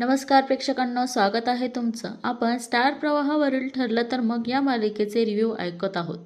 नमस्कार प्रेक्षकांनो, स्वागत आहे तुमचं. आपण स्टार प्रवाहावरील ठरलं तर मग या मालिकेचे रिव्ह्यू ऐकत आहोत.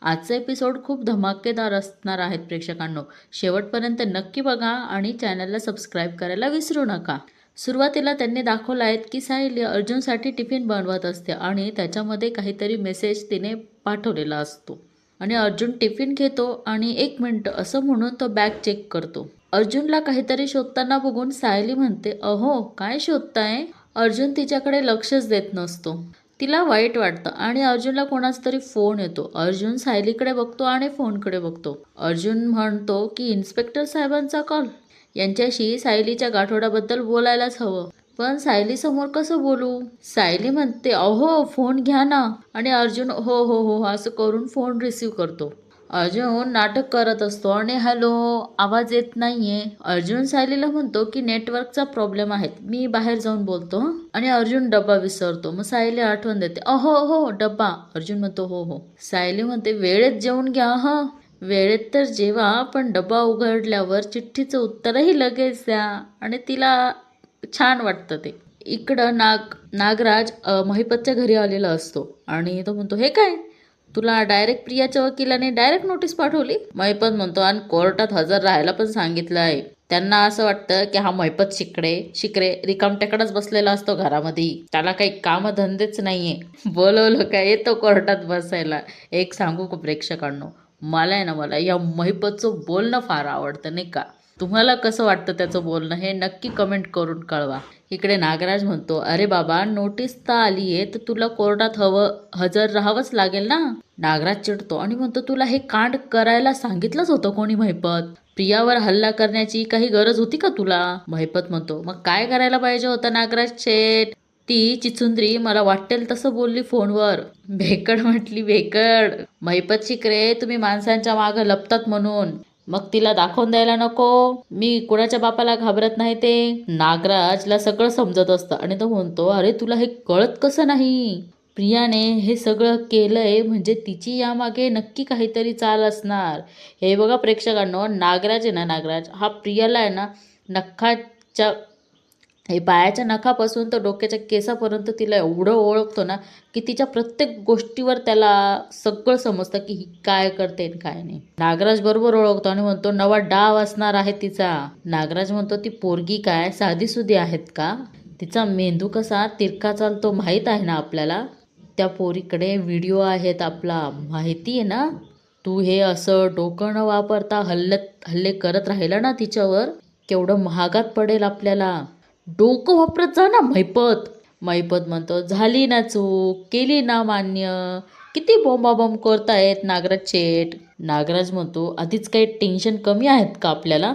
आजचा एपिसोड खूप धमाकेदार असणार आहेत प्रेक्षकांनो. शेवटपर्यंत नक्की बघा आणि चॅनलला सबस्क्राईब करायला विसरू नका. सुरुवातीला त्यांनी दाखवलं आहे की सायली अर्जुनसाठी टिफिन बनवत असते आणि त्याच्यामध्ये काहीतरी मेसेज तिने पाठवलेला असतो आणि अर्जुन टिफिन घेतो आणि 1 मिनिट असं म्हणून तो बॅग चेक करतो. अर्जुनला काहीतरी शोधताना बघून सायली म्हणते, अहो काय शोधताय? अर्जुन तिच्याकडे लक्षच देत नसतो. तिला वाईट वाटतं आणि अर्जुनला कोणाचा तरी फोन येतो. अर्जुन सायलीकडे बघतो आणि फोनकडे बघतो. अर्जुन म्हणतो की इन्स्पेक्टर साहेबांचा कॉल. यांच्याशी सायलीच्या गाठोड्याबद्दल बोलायलाच हवं. पण सायली समोर कसं बोलू? सायली म्हणते, अहो फोन घ्या ना. आणि अर्जुन हो हो हो असं करून फोन रिसीव्ह करतो. अर्जुन नाटक करत असतो आणि हॅलो आवाज येत नाहीये. अर्जुन सायलीला म्हणतो की नेटवर्कचा प्रॉब्लेम आहे, मी बाहेर जाऊन बोलतो. आणि अर्जुन डब्बा विसरतो. मग सायली आठवण देते, अहो हो डब्बा. अर्जुन म्हणतो हो हो. सायली म्हणते, वेळेत जेवून घ्या ह. वेळेत तर जेवा, पण डब्बा उघडल्यावर चिठ्ठीचं उत्तरही लगेच द्या. आणि तिला छान वाटतं ते. इकडं नागराज महिपतच्या घरी आलेला असतो आणि तो म्हणतो, हे काय तुला डायरेक्ट प्रियाच्या वकिलाने डायरेक्ट नोटीस पाठवली? महिपत म्हणतो, आणि कोर्टात हजर राहायला पण सांगितलं आहे. त्यांना असं वाटतं की हा महिपत शिकरे रिकामटेकडाच बसलेला असतो घरामध्ये, त्याला काही काम धंदेच नाहीये. बोलवलं काय येतो कोर्टात बसायला. एक सांगू का प्रेक्षकांनो, मला या महिपतचं बोलणं फार आवडतं नाही का. तुम्हाला कसं वाटतं त्याचं बोलणं हे नक्की कमेंट करून कळवा. इकडे नागराज म्हणतो, अरे बाबा नोटीस तर आली आहे तर तुला कोर्टात हजर राहावंच लागेल ना. नागराज चिडतो आणि म्हणतो, तुला हे कांड करायला सांगितलंच होतं कोणी महिपत? प्रियावर हल्ला करण्याची काही गरज होती का तुला? महिपत म्हणतो, मग काय करायला पाहिजे होतं नागराज शेठ? ती चिचुंद्री मला वाटेल तसं बोलली फोनवर. भेकड म्हटली भेकड. महिपत शिकरे तुम्ही माणसांच्या मागं लपतात म्हणून. मग तिला दाखवून द्यायला नको मी कुणाच्या बापाला घाबरत नाही ते. नागराजला सगळं समजत असतं आणि तो म्हणतो, अरे तुला हे कळत कसं नाही? प्रियाने हे सगळं केलंय म्हणजे तिची यामागे नक्की काहीतरी चाल असणार. हे बघा प्रेक्षकांनो, नागराज आहे ना, नागराज हा प्रियाला आहे ना नखाच्या हे पायाच्या नखापासून तर डोक्याच्या केसापर्यंत तिला एवढं ओळखतो ना की तिच्या प्रत्येक गोष्टीवर त्याला सगळं समजतं की ही काय करते आणि काय नाही. नागराज बरोबर ओळखतो आणि म्हणतो, नवा डाव असणार आहे तिचा. नागराज म्हणतो, ती पोरगी काय साधीसुधी आहेत का? तिचा मेंदू कसा तिरका चालतो माहीत आहे ना आपल्याला. त्या पोरीकडे व्हिडिओ आहेत आपला माहिती आहे ना. तू हे असं डोकं न वापरता हल्ले करत राहिला ना तिच्यावर, केवढं महागात पडेल आपल्याला. डोकं वापरत जा ना महिपत. महिपत म्हणतो, झाली ना चूक, केली ना मान्य, किती बोंबाबोंब करतायत नागराज शेठ. नागराज म्हणतो, आधीच काही टेन्शन कमी आहेत का आपल्याला?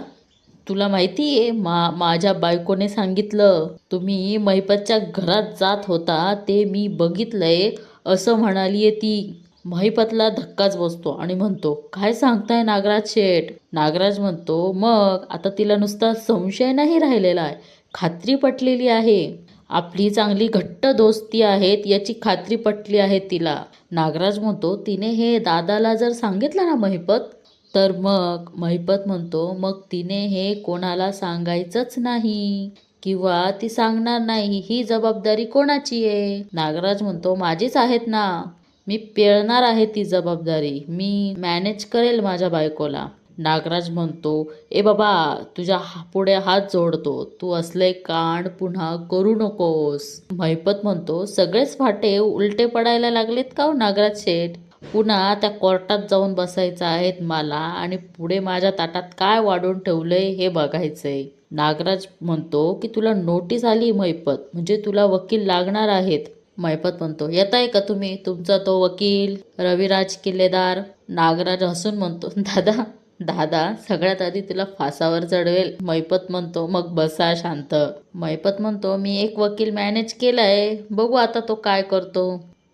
तुला माहिती आहे माझ्या बायकोने सांगितलं तुम्ही महिपतच्या घरात जात होता ते मी बघितलंय असं म्हणालीये ती. महिपतला धक्काच बसतो आणि म्हणतो, काय सांगताय नागराज शेठ? नागराज म्हणतो, मग आता तिला नुसता संशय नाही राहिलेला आहे, खात्री पटलेली आहे. आपली चांगली घट्ट दोस्ती आहेत याची खात्री पटली आहे तिला. नागराज म्हणतो, तिने हे दादाला जर सांगितलं ना महिपत, तर मग महिपत म्हणतो, मग तिने हे कोणाला सांगायचंच नाही किंवा ती सांगणार नाही. ही जबाबदारी कोणाची आहे? नागराज म्हणतो, माझीच आहेत ना. मी पेळणार आहे ती जबाबदारी. मी मॅनेज करेल माझ्या बायकोला. नागराज म्हणतो, ए बाबा तुझ्या पुढे हात जोडतो, तू असले कांड पुन्हा करू नकोस. महिपत म्हणतो, सगळेच फाटे उलटे पडायला लागलेत का हो नागराज शेठ? पुन्हा त्या कोर्टात जाऊन बसायचं आहेत मला आणि पुढे माझ्या ताटात काय वाढून ठेवलंय हे बघायचंय. नागराज म्हणतो की तुला नोटीस आली महिपत, म्हणजे तुला वकील लागणार आहेत. महिपत म्हणतो, येताय का तुम्ही, तुमचा तो वकील रविराज किल्लेदार? नागराज हसून म्हणतो, दादा दादा सगळ्यात आधी तुला फासावर चढवेल. महिपत म्हणतो, मग बसा शांत. महिपत म्हणतो, मी एक वकील मॅनेज केलाय, बघू आता तो काय करतो,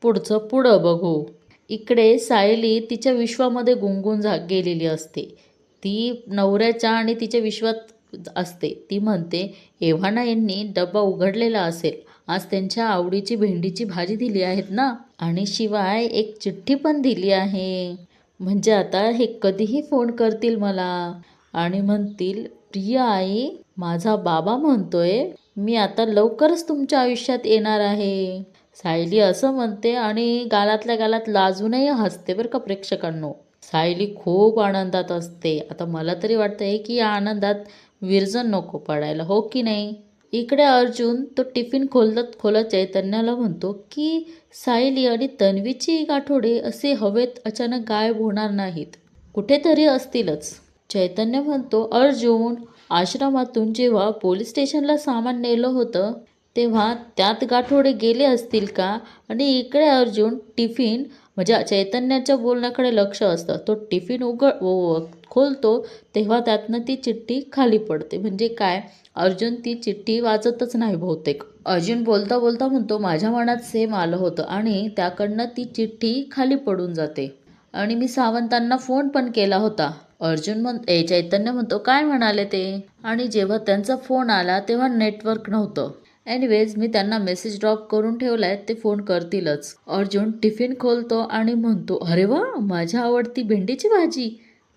पुढचं पुढं बघू. इकडे सायली तिच्या विश्वामध्ये गुंगून गेलेली असते. ती नवऱ्याच्या आणि तिच्या विश्वात असते. ती म्हणते, एव्हाना यांनी डब्बा उघडलेला असेल, आज त्यांच्या आवडीची भेंडीची भाजी दिली आहेत ना, आणि शिवाय एक चिठ्ठी पण दिली आहे. म्हणजे आता हे कधीही फोन करतील मला आणि म्हणतील, प्रिया आई माझा बाबा म्हणतोय मी आता लवकरच तुमच्या आयुष्यात येणार आहे. सायली असं म्हणते आणि गालातल्या गालात लाजूनही हसते बरं का प्रेक्षकांनो. सायली खूप आनंदात असते. आता मला तरी वाटतंय की या आनंदात विरजण नको पडायला, हो की नाही? इकडे अर्जुन तो टिफिन खोलत खोलत चैतन्याला म्हणतो की सायली आणि तन्वीची गाठोडे असे हवेत अचानक गायब होणार नाहीत, कुठेतरी असतीलच. चैतन्य म्हणतो, अर्जुन, आश्रमातून जेव्हा पोलीस स्टेशनला सामान नेलं होतं तेव्हा त्यात गाठोडे गेले असतील का? आणि इकडे अर्जुन टिफिन म्हणजे चैतन्याच्या बोलण्याकडे लक्ष असतं. तो टिफिन खोलतो तेव्हा त्यातनं ती चिठ्ठी खाली पडते. म्हणजे काय, अर्जुन ती चिठ्ठी वाचतच नाही बहुतेक. अर्जुन बोलता बोलता म्हणतो, माझ्या मनात सेम आलं होतं आणि त्याकडनं ती चिठ्ठी खाली पडून जाते. आणि मी सावंतांना फोन पण केला होता. चैतन्य म्हणतो, काय म्हणाले ते? आणि जेव्हा त्यांचा फोन आला तेव्हा नेटवर्क नव्हतं. एनिवेज मी त्यांना मेसेज ड्रॉप करून ठेवलाय, ते फोन करतीलच. अर्जुन टिफिन खोलतो आणि म्हणतो, अरे वा, माझ्या आवडती भेंडीची भाजी.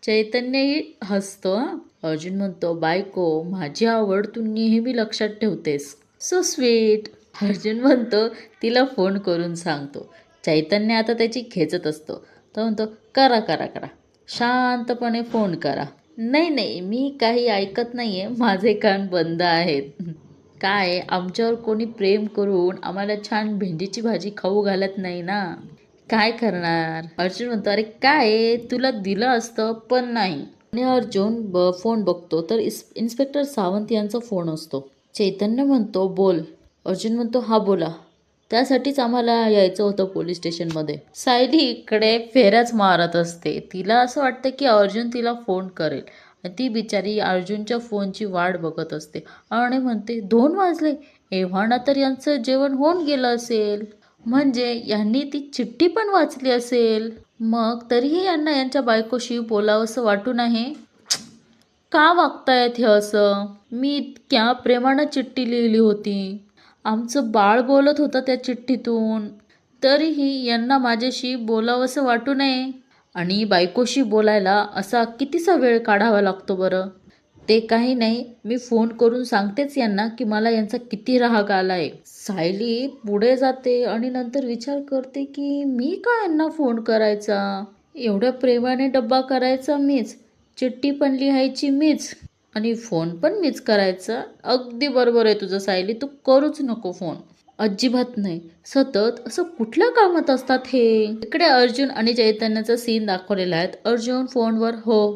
चैतन्यही हसतो. अर्जुन म्हणतो, बायको, माझी आवड तू नेहमी लक्षात ठेवतेस. So sweet. अर्जुन म्हणतो, तिला फोन करून सांगतो. चैतन्य आता त्याची खेचत असतो. तो म्हणतो, करा करा करा, शांतपणे फोन करा. नाही नाही, मी काही ऐकत नाहीये, माझे कान बंद आहेत. काय, आमच्यावर कोणी प्रेम करून आम्हाला छान भेंडीची भाजी खाऊ घालत नाही ना, काय करणार? अर्जुन म्हणतो, अरे काय, तुला दिलं असतं पण नाही. आणि अर्जुन फोन बघतो तर इन्स्पेक्टर सावंत यांचा फोन असतो. चैतन्य म्हणतो, बोल. अर्जुन म्हणतो, हा बोला, त्यासाठीच आम्हाला यायचं होतं पोलीस स्टेशनमध्ये. सायली इकडे फेऱ्याच मारत असते. तिला असं वाटतं की अर्जुन तिला फोन करेल. ती बिचारी अर्जुनच्या फोनची वाट बघत असते आणि म्हणते, 2 वाजले, एव्हाना तर यांचं जेवण होऊन गेलं असेल. म्हणजे यांनी ती चिठ्ठी पण वाचली असेल. मग तरीही यांना यांच्या बायकोशी बोलावंसं वाटू नये. का वागतायत हे असं? मी इतक्या प्रेमानं चिठ्ठी लिहिली होती. आमचं बाळ बोलत होतं त्या चिठ्ठीतून. तरीही यांना माझ्याशी बोलावंसं वाटू नये. आणि बायकोशी बोलायला असा कितीसा वेळ काढावा लागतो बरं? ते काही नाही, मी फोन करून सांगतेच यांना की मला यांचा किती राग आलाय. सायली पुढे जाते आणि नंतर विचार करते की मी का यांना फोन करायचा? एवढ्या प्रेमाने डब्बा करायचा मीच, चिठ्ठी पण लिहायची मीच आणि फोन पण मीच करायचा. अगदी बरोबर आहे तुझं सायली, तू करूच नको फोन. अजिबात नाही. सतत असं कुठल्या कामात असतात हे? इकडे अर्जुन आणि चैतन्याचा सीन दाखवलेला आहे. अर्जुन फोनवर हो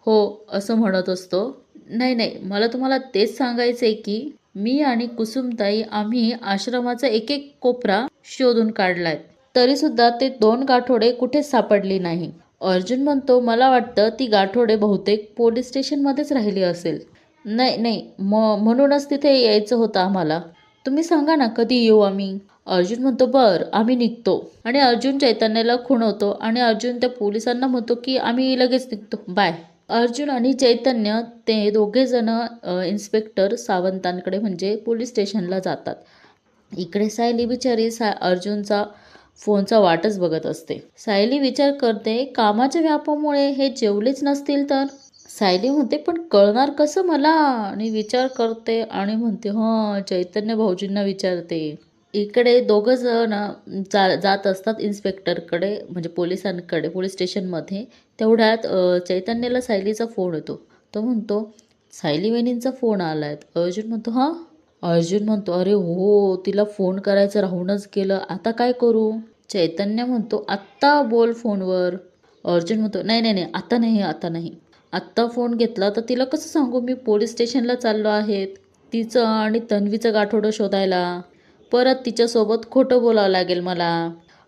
हो असं म्हणत असतो. नाही नाही, मला तुम्हाला तेच सांगायचंय की मी आणि कुसुमताई आम्ही आश्रमाचा एक एक कोपरा शोधून काढलाय, तरी सुद्धा ते 2 गाठोडे कुठेच सापडली नाही. अर्जुन म्हणतो, मला वाटतं ती गाठोडे बहुतेक पोलीस स्टेशनमध्येच राहिली असेल. नाही नाही, म्हणूनच तिथे यायचं होतं आम्हाला. तुम्ही सांगा ना कधी येऊ आम्ही? अर्जुन म्हणतो, बर, आम्ही निघतो. आणि अर्जुन चैतन्याला खुणवतो आणि अर्जुन त्या पोलिसांना म्हणतो की आम्ही लगेच निघतो, बाय. अर्जुन आणि चैतन्य ते दोघे जण इन्स्पेक्टर सावंतांकडे म्हणजे पोलीस स्टेशनला जातात. इकडे सायली बिचारी अर्जुनचा फोनचा वाटच बघत असते. सायली विचार करते, कामाच्या व्यापामुळे हे जेवलेच नसतील तर? सायली म्हणते, पण कळणार कसं मला? आणि विचार करते आणि म्हणते, चैतन्य भाऊजींना विचारते. इकडे दोघं जण जात असतात इन्स्पेक्टरकडे म्हणजे पोलिसांकडे पोलीस स्टेशनमध्ये. तेवढ्यात चैतन्याला सायलीचा फोन येतो. तो म्हणतो, सायली वहिनींचा फोन आलाय. अर्जुन म्हणतो, हां? अर्जुन म्हणतो, अरे हो, तिला फोन करायचं राहूनच गेलं, आता काय करू? चैतन्य म्हणतो, आत्ता बोल फोनवर. अर्जुन म्हणतो, नाही नाही नाही, आता नाही, आता नाही. आत्ता फोन घेतला तर तिला कसं सांगू मी पोलीस स्टेशनला चाललो आहेत, तिचं आणि तन्वीचं गाठोडं शोधायला. परत तिच्यासोबत खोटं बोलावं लागेल मला.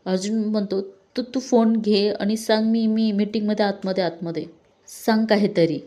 अर्जुन म्हणतो, तू तू फोन घे आणि सांग, मी मीटिंगमध्ये आतमध्ये सांग काहीतरी.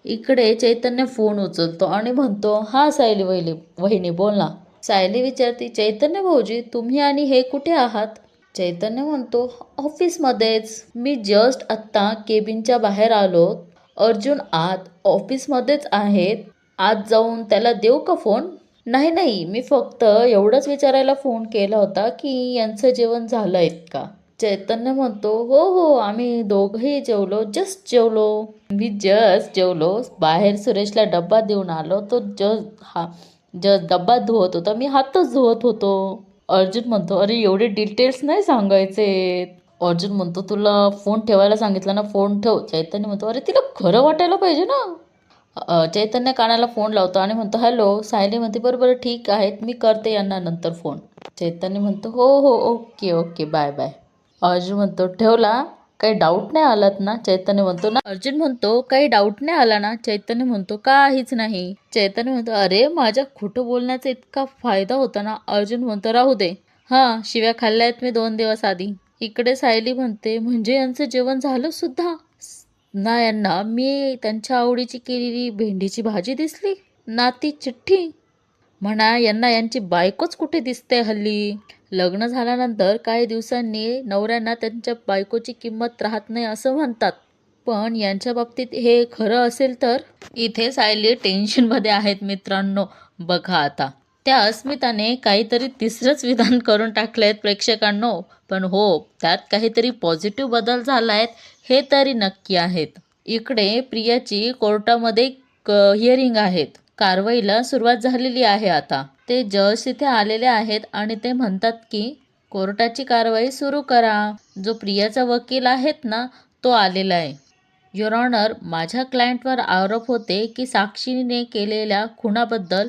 इकडे चैतन्य फोन उचलतो आणि म्हणतो, हा सायली वहिनी बोल ना. सायली विचारते, चैतन्य भाऊजी, तुम्ही आणि हे कुठे आहात? चैतन्य म्हणतो, ऑफिसमध्येच. मी जस्ट आत्ता केबिनच्या बाहेर आलो. अर्जुन आत ऑफिसमध्येच आहेत. आत जाऊन त्याला देऊ का फोन? नाही नाही, मी फक्त एवढंच विचारायला फोन केला होता की यांचं जेवण झालं आहे का? चैतन्य म्हणतो, हो हो, आम्ही दोघंही जेवलो, जस्ट जेवलो. मी जस्ट जेवलो, बाहेर सुरेशला डब्बा देऊन आलो, तो डब्बा धुवत होता, मी हातच धुवत होतो. अर्जुन म्हणतो, अरे एवढे डिटेल्स नाही सांगायचे. अर्जुन म्हणतो, तुला फोन ठेवायला सांगितलं ना, फोन ठेव. चैतन्य म्हणतो, अरे तिला खरं वाटायला पाहिजे ना. चैतन्य कानाला फोन लावतो आणि म्हणतो, हॅलो. सायली म्हणते, बरं बरं ठीक आहे, मी करते यांना नंतर फोन. चैतन्य म्हणतो, हो हो okay okay bye bye. Arjun म्हणतो, ठेवला? काही डाऊट नाही आलात ना? चैतन्य म्हणतो ना. अर्जुन म्हणतो, काही डाऊट नाही आला ना? चैतन्य म्हणतो, काहीच नाही. चैतन्य म्हणतो, अरे माझ्या खोटं बोलण्याचा इतका फायदा होता ना. अर्जुन म्हणतो, राहू दे. हां, शिव्या खाल्ल्यात मी 2 दिवस आधी. इकडे सायली म्हणते, म्हणजे यांचं जेवण झालं सुद्धा ना? यांना मी त्यांच्या आवडीची केलेली भेंडीची भाजी दिसली ना, ती चिठ्ठी. म्हणा यांना यांची बायकोच कुठे दिसते हल्ली. लग्न झाल्यानंतर काही दिवसांनी नवऱ्यांना त्यांच्या बायकोची किंमत राहत नाही असं म्हणतात. पण यांच्या बाबतीत हे खरं असेल तर? इथे सायली टेन्शनमध्ये आहेत मित्रांनो. बघा आता त्या अस्मिताने काहीतरी तिसरंच विधान करून टाकलं आहेत प्रेक्षकांनो. पण हो, त्यात काहीतरी पॉझिटिव्ह बदल झाला आहेत हे तरी नक्की आहेत. इकडे प्रियाची कोर्टामध्ये हिअरिंग आहेत. कारवाईला सुरुवात झालेली आहे आता. ते जज तिथे आलेले आहेत आणि ते म्हणतात की कोर्टाची कारवाई सुरू करा. जो प्रियाचा वकील आहेत ना, तो आलेला आहे. युअर ऑनर, माझ्या क्लायंटवर आरोप होते की साक्षीने केलेल्या खुनाबद्दल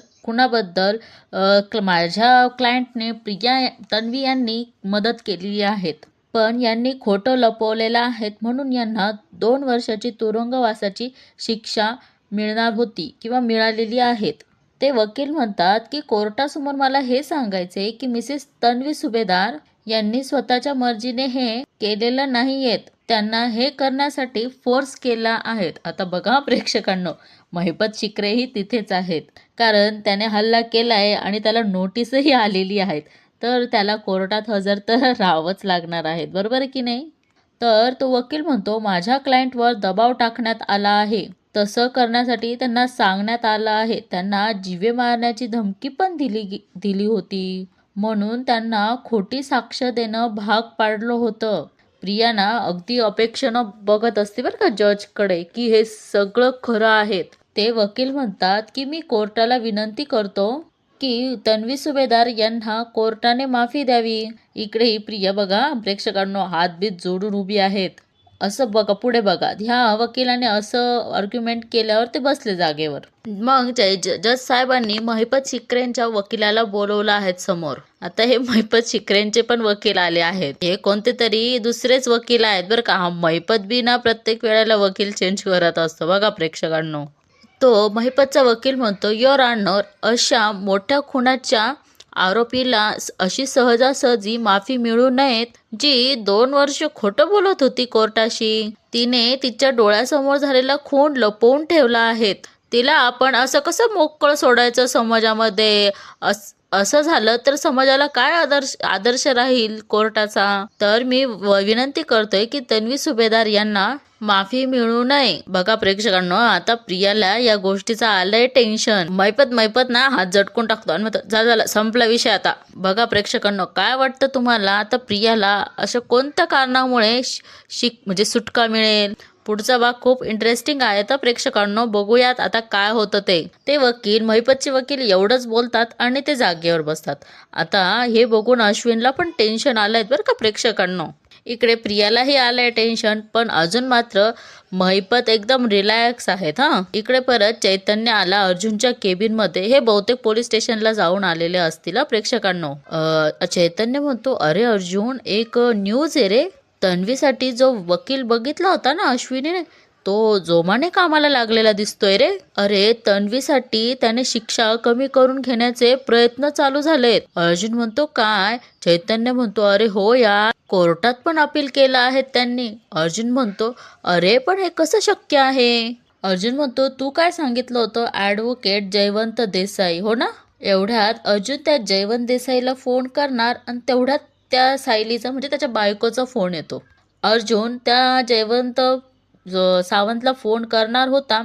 माझ्या क्लायंटने प्रिया तन्वी यांनी मदत केलेली आहेत. पण यांनी खोटं लपवलेलं आहेत म्हणून यांना 2 वर्षाची तुरुंगवासाची शिक्षा मिळणार होती किंवा मिळालेली आहेत. ते वकील म्हणतात की कोर्टासमोर मला हे सांगायचे की मिसेस तन्वी सुभेदार यांनी स्वतःच्या मर्जीने हे केलेलं नाहीयेत. त्यांना हे करण्यासाठी फोर्स केला आहेत. आता बघा प्रेक्षकांनो, महिपत शिकरेही तिथेच आहेत. कारण त्याने हल्ला केला आहे आणि त्याला नोटीसही आलेली आहेत. तर त्याला कोर्टात हजर तर राहावंच लागणार आहेत, बरोबर की नाही? तर तो वकील म्हणतो, माझ्या क्लायंटवर दबाव टाकण्यात आला आहे. तसं करण्यासाठी त्यांना सांगण्यात आलं आहे. त्यांना जीवे मारण्याची धमकी पण दिली होती. म्हणून त्यांना खोटी साक्ष देणं भाग पाडलं होतं. प्रियाना अगदी अपेक्षेनं बघत असते बरं का जजकडे की हे सगळं खरं आहे. ते वकील म्हणतात की मी कोर्टाला विनंती करतो की तन्वी सुभेदार यांना कोर्टाने माफी द्यावी. इकडे ही प्रिया बघा प्रेक्षकांनो हातबीत जोडून उभी आहेत. असं बघा, पुढे बघा, ह्या वकिलाने असं आर्ग्युमेंट केल्यावर ते बसले जागेवर. मग जज साहेबांनी महिपत शिकरेंच्या वकिलाला बोलवलं आहेत समोर. आता हे महिपत शिकरेंचे पण वकील आले आहेत. हे कोणते तरी दुसरेच वकील आहेत बरं का. हा महिपत बी ना प्रत्येक वेळेला वकील चेंज करत असतो बघा प्रेक्षकांनो. तो महिपतचा वकील म्हणतो, युअर ऑनर, अशा मोठ्या खुनाच्या आरोपीला अशी सहजासहजी माफी मिळू नयेत. जी 2 वर्ष खोटं बोलत होती कोर्टाशी. तिने तिच्या डोळ्यासमोर झालेला खून लपवून ठेवला आहे. तिला आपण असं कसं मोकळं सोडायचं समाजामध्ये? असं झालं तर समाजाला काय आदर्श राहील कोर्टाचा? तर मी विनंती करतोय की तन्वी सुभेदार यांना माफी मिळू नये. बघा प्रेक्षकांनो, आता प्रियाला या गोष्टीचा आलंय टेन्शन. मैपत ना हात झटकून टाकतो आणि म्हणतो, झालं संपला विषय आता. बघा प्रेक्षकांनो, काय वाटतं तुम्हाला आता प्रियाला अशा कोणत्या कारणामुळे म्हणजे सुटका मिळेल? पुढचा भाग खूप इंटरेस्टिंग आहे तर प्रेक्षकांनो, बघूयात आता काय होतं ते वकील, महिपतचे वकील एवढंच बोलतात आणि ते जागेवर बसतात. आता हे बघून अश्विनला पण टेन्शन आलंय बरं का प्रेक्षकांनो. इकडे प्रियालाही आलंय टेन्शन, पण अजून मात्र महिपत एकदम रिलॅक्स आहेत. इकडे परत चैतन्य आला अर्जुनच्या केबिन मध्ये. हे बहुतेक पोलीस स्टेशनला जाऊन आलेले असतील प्रेक्षकांनो. चैतन्य म्हणतो, अरे अर्जुन, एक न्यूज आहे रे. तन्वीसाठी जो वकील बघितला होता ना अश्विनीने, तो जोमाने कामाला लागलेला दिसतोय रे. अरे तन्वीसाठी त्याने शिक्षा कमी करून घेण्याचे प्रयत्न चालू झालेत. अर्जुन म्हणतो, काय? चैतन्य म्हणतो, अरे हो यार, कोर्टात पण अपील केलं आहे त्यांनी. अर्जुन म्हणतो, अरे पण हे कसं शक्य आहे? अर्जुन म्हणतो, तू काय सांगितलं होतं? ॲडव्होकेट जयवंत देसाई, हो ना? एवढ्यात अर्जुन त्या जयवंत देसाईला फोन करणार आणि तेवढ्यात त्या सायलीचा म्हणजे त्याच्या बायकोचा फोन येतो. अर्जुन त्या जयवंत सावंतला फोन करणार होता,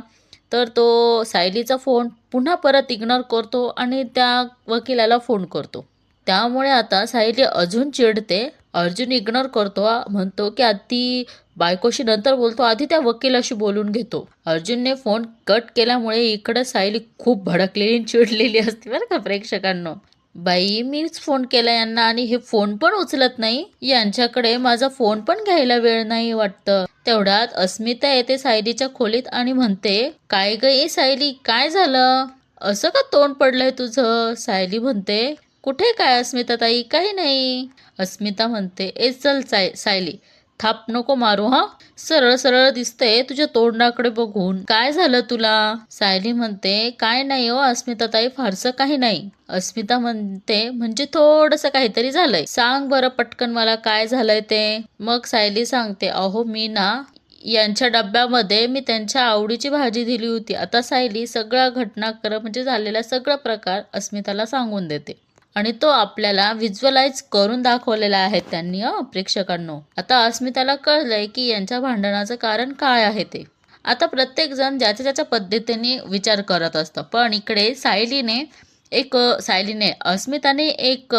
तर तो सायलीचा फोन पुन्हा परत इग्नोर करतो आणि त्या वकिलाला फोन करतो. त्यामुळे आता सायली अजून चिडते अर्जुन इग्नोर करतो म्हणतो की आधी बायकोशी नंतर बोलतो, आधी त्या वकिलाशी बोलून घेतो. अर्जुनने फोन कट केल्यामुळे इकडं सायली खूप भडकलेली आणि चिडलेली असते बरं का प्रेक्षकांनो. बाई मीच फोन केला यांना आणि हे फोन पण उचलत नाही, यांच्याकडे माझा फोन पण घ्यायला वेळ नाही वाटतं. तेवढ्यात अस्मिता येते सायलीच्या खोलीत आणि म्हणते, काय ग ये सायली, काय झालं, असं का तोंड पडलंय तुझं? सायली म्हणते, कुठे काय अस्मिता ताई, काही नाही. अस्मिता म्हणते, ए चल सायली, थाप नको मारू हा, सरळ सरळ दिसतंय तुझ्या तोंडाकडे बघून, काय झालं तुला? सायली म्हणते, काय नाही हो अस्मिता ताई, फारसं काही नाही. अस्मिता म्हणते, म्हणजे थोडस काहीतरी झालंय, सांग बरं पटकन मला काय झालंय ते. मग सायली सांगते, अहो मी ना यांच्या डब्यामध्ये मी त्यांच्या आवडीची भाजी दिली होती. आता सायली सगळा घटनाक्रम म्हणजे झालेला सगळा प्रकार अस्मिताला सांगून देते आणि तो आपल्याला व्हिज्युअलाइज करून दाखवलेला आहे त्यांनी प्रेक्षकांनो. आता अस्मिताला कळलंय की यांच्या भांडणाचं कारण काय आहे ते. आता प्रत्येक जण ज्याच्या ज्याच्या पद्धतीने विचार करत असतं, पण इकडे सायलीने अस्मिताने एक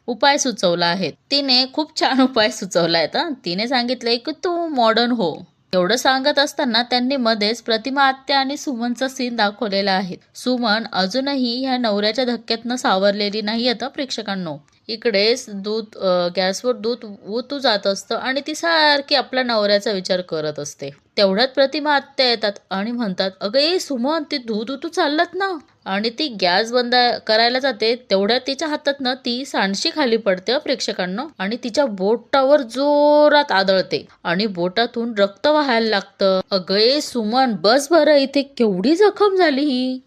उपाय सुचवला आहे. तिने खूप छान उपाय सुचवला आहे. तिने सांगितलंय की तू मॉडर्न हो. एवढं सांगत असताना त्यांनी मध्येच प्रतिमा आत्या आणि सुमनचा सीन दाखवलेला आहे. सुमन अजूनही ह्या नवऱ्याच्या धक्क्यातनं सावरलेली नाही आता प्रेक्षकांनो. इकडेच गॅसवर दूध ओतू जात असतं आणि ती सारखी आपल्या नवऱ्याचा विचार करत असते. तेवढ्यात प्रतिमा आत्या येतात आणि म्हणतात, अगं ए सुमन, ते दूध ओतू चाललत ना. आणि ती गॅस बंद करायला जाते, तेवढ्यात तिच्या हातातनं ती सांडशी खाली पडते प्रेक्षकांनो आणि तिच्या बोटावर जोरात आदळते आणि बोटातून रक्त व्हायला लागतं. अगं ए सुमन, बस बरं, इथे केवढी जखम झाली ही,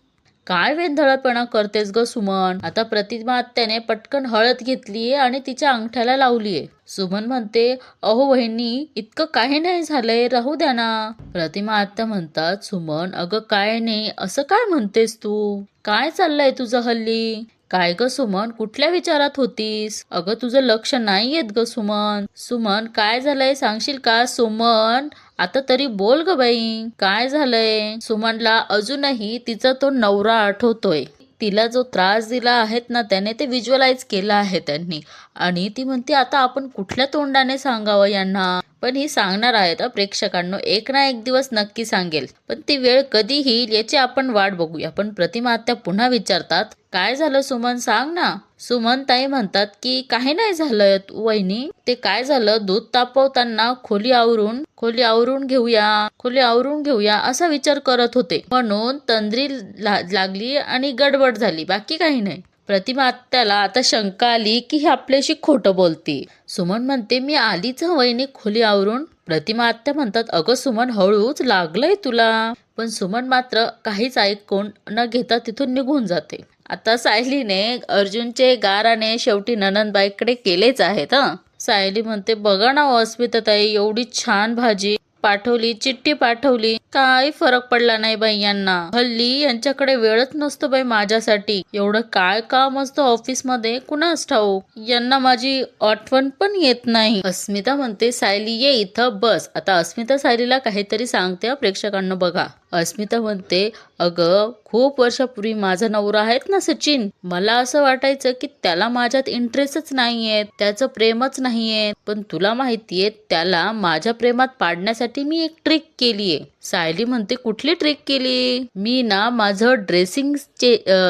काय वेंधळपणा करतेस ग सुमन. आता प्रतिमा आत्याने पटकन हळद घेतलीये आणि तिच्या अंगठ्याला लावलीये. सुमन म्हणते, अहो वहिनी, इतकं काही नाही झालंय, राहू द्या ना. प्रतिमा आत्या म्हणतात, सुमन अगं काय नाही, असं काय म्हणतेस तू, काय चाललंय तुझं हल्ली? काय ग सुमन, कुठल्या विचारात होतीस? अगं तुझं लक्ष नाही येत ग सुमन. सुमन काय झालंय सांगशील का? सुमन आता तरी बोल ग बाई, काय झालंय? सुमनला अजूनही तिचा तो नवरा आठवतोय. तिला जो त्रास दिला आहेत ना त्याने, ते व्हिज्युअलाइज केलं आहे त्यांनी. आणि ती म्हणते, आता आपण कुठल्या तोंडाने सांगावं यांना? पण ही सांगणार आहेत प्रेक्षकांनो, एक ना एक दिवस नक्की सांगेल, पण ती वेळ कधी येईल याची आपण वाट बघूया. पण प्रतिमा आत्या पुन्हा विचारतात, काय झालं सुमन, सांग ना. सुमन ताई म्हणतात की काही नाही झालं वहिनी, ते काय झालं, दूध तापवताना खोली आवरून घेऊया असा विचार करत होते, म्हणून तंद्री लागली आणि गडबड झाली, बाकी काही नाही. प्रतिमा आत्याला आता शंका आली की ही आपल्याशी खोटं बोलती. सुमन म्हणते, मी आलीच वहिनी खोली आवरून. प्रतिमा आत्या म्हणतात, अगं सुमन हळूच, लागलंय तुला. पण सुमन मात्र काहीच ऐकून न घेता तिथून निघून जाते. आता सायलीने अर्जुनचे गाराने शेवटी ननंदबाईकडे केलेच आहेत. सायली म्हणते, बघा ना अस्मिता ताई, एवढी छान भाजी पाठवली, चिठ्ठी पाठवली, काही फरक पडला नाही बाई यांना. हल्ली यांच्याकडे वेळच नसतो बाई माझ्यासाठी. एवढं काय काम असतं ऑफिस मध्ये कुणास ठाऊक, यांना माझी आठवण पण येत नाही. अस्मिता म्हणते, सायली ये इथं बस. आता अस्मिता सायलीला काहीतरी सांगते प्रेक्षकांना बघा. अस्मिता म्हणते, अगं खूप वर्षापूर्वी माझा नवरा आहेत ना सचिन, मला असं वाटायचं की त्याला माझ्यात इंटरेस्टच नाहीये, त्याचं प्रेमच नाहीये. पण तुला माहितीये, त्याला माझ्या प्रेमात पाडण्यासाठी मी एक ट्रिक केलीये. सायली म्हणते, कुठली ट्रिक केली? मी ना माझं ड्रेसिंग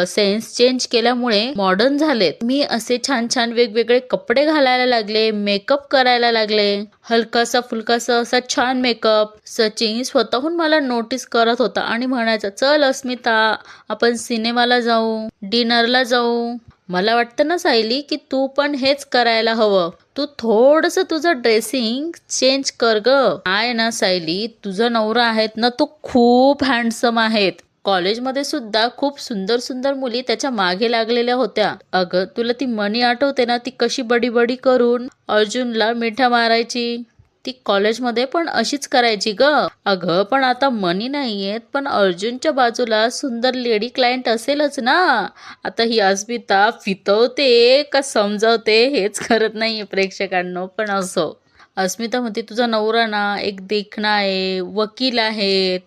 सेन्स चेंज केल्यामुळे मॉडर्न झालेत. मी असे छान छान वेगवेगळे कपडे घालायला लागले, मेकअप करायला लागले, हलकासा फुलकासा असा छान मेकअप. सचिन स्वतःहून मला नोटीस करत होता आणि म्हणायचा, चल अस्मिता आपण सिनेमाला जाऊ, डिनरला जाऊ. मला वाटतं ना सायली की तू पण हेच करायला हवं. तू थोडस तुझं ड्रेसिंग चेंज कर ग. आहे ना सायली, तुझा नवरा आहेत ना, तो खूप हँडसम आहेत. कॉलेजमध्ये सुद्धा खूप सुंदर सुंदर मुली त्याच्या मागे लागलेल्या होत्या. अगं तुला ती मनी आठवते ना, ती कशी बडी बडी करून अर्जुनला मिठा मारायची, ती कॉलेजमध्ये पण अशीच करायची ग. अगं पण आता मनी नाहीयेत, पण अर्जुनच्या बाजूला सुंदर लेडी क्लायंट असेलच ना. आता ही अस्मिता फितवते का समजावते हेच करत नाहीये प्रेक्षकांनो, पण असो. अस्मिता म्हणते, तुझा नवरा ना एक देखणा आहे, वकील आहेत,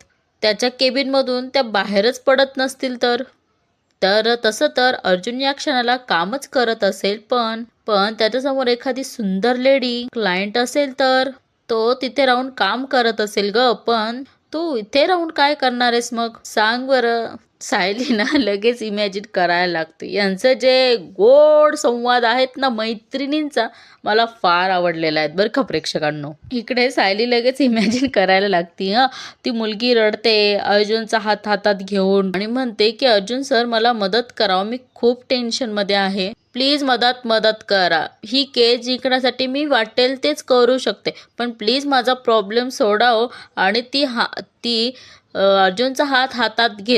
त्याच्या केबिन मधून त्या बाहेरच पडत नसतील तर तसं तर अर्जुन या क्षणाला कामच करत असेल, पण पण त्याच्यासमोर एखादी सुंदर लेडी क्लायंट असेल तर तो तिथे राहून काम करत असेल ग. पण तू इथे राहून काय करणार आहेस मग सांग बरं. सायली ना लगेच इमॅजिन करायला लागते. यांचं जे गोड संवाद आहेत ना मैत्रिणींचा, मला फार आवडलेला आहेत बरं का प्रेक्षकांनो. इकडे सायली लगेच इमॅजिन करायला लागती. ती मुलगी रडते अर्जुनचा हात हातात घेऊन आणि म्हणते की अर्जुन सर मला मदत करा, मी खूप टेन्शनमध्ये आहे, प्लीज मदत करा. ही केस जिंकण्यासाठी मी वाटेल तेच करू शकते, पण प्लीज माझा प्रॉब्लेम सोडाव. आणि ती अर्जुनचा हात हातात घेत